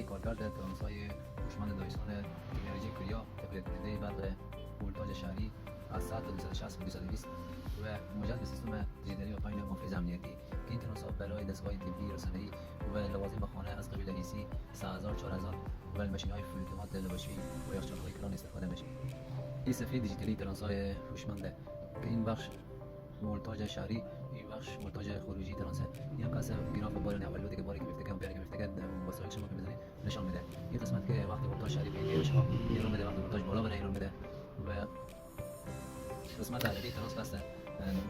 برای کارکرد ترانس‌های هوشمند دایسون انرژی کوریا تقویت کننده برق ولتاژ شهری از 100 تا 260 و 220 و موجد به سیستم دیجیتالی و پایین محافظ امنیتی که این ترانس‌ها برای دستگاه طبی، رسانه‌ای و لوازم به خانه از قبیل ایسی 3000 4000 و ماشین‌های فول اتومات لباشی و یخچال‌های کران استفاده میشه. این صفحه دیجیتالی ترانس‌های هوشمند که این بخش ولتاژ شهری، این بخش ولتاژ خروجی ترانسه. این هم کاسه گراف بار اولوده که باری که گرفته امپر گرفته که وسایل شما که بزنید نشان میده. این قسمت که وقتی ولتاژ شهری به بشه ایران میده، وقتی ولتاژ بالا بره ایران میده. و قسمت عددی ترانس هست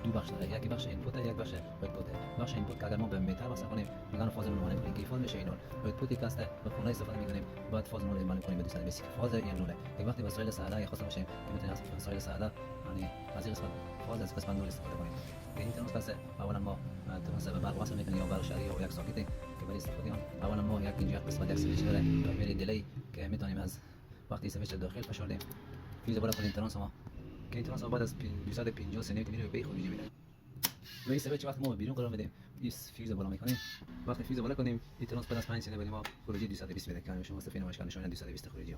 دو بخش داره، یکی بخش اینپوت یک بخش آوتپوت. بخش اینپوت که اگر ما به متر وصل کنیم میگن فاز نول کنیم که فاز میشه این نول. آوتپوتی که است به خونه استفاده میکنیم بعد فاز نول اعمال کنیم به 220 فاز این نوله. یک وقتی وسایل ساده یا خاص باشه که میتونیم از وسایل ساده یعنی از این قسمت فاز از قسمت نول استفاده کنیم. که این ترانس هست اولا ما ترانس به برق وصل میکنیم یا برق شهری یا یک ساکتی که برای استفاده اون اولا ما یک اینجا قسمت یک سویچ داره تعبیر دیلی که میتونیم از وقتی سویچ داخل فشار دیم فیز بالا کنیم ترانس ما که این ترانس بعد از 250 ثانیه که میره به خروجی میده. و این سویچ وقتی ما بیرون قرار میدیم این فیز بالا میکنیم وقتی فیز بالا کنیم این ترانس بعد از 5 ثانیه بدیم ما خروجی 220 میده که شما صفحه نمایش نشون 220 خروجی.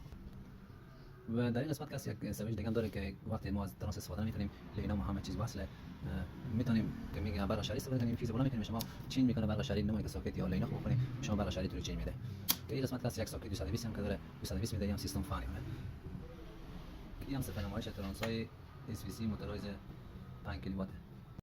و در این قسمت کسی یک سویچ دیگه هم داره که وقتی ما از ترانس استفاده میکنیم لینا ما همه چیز وصله میتونیم که میگه برق شهری استفاده کنیم فیز بالا میکنیم شما چین میکنه برق شهری نمونه که ساکت یا لینا خوب کنیم شما برق شهری تو چین میده. که این قسمت کسی یک ساکت 220 هم که داره 220 میده هم سیستم فانی کنه. این هم صفحه نمایش ترانس‌های SVC موتورایز 5 کیلووات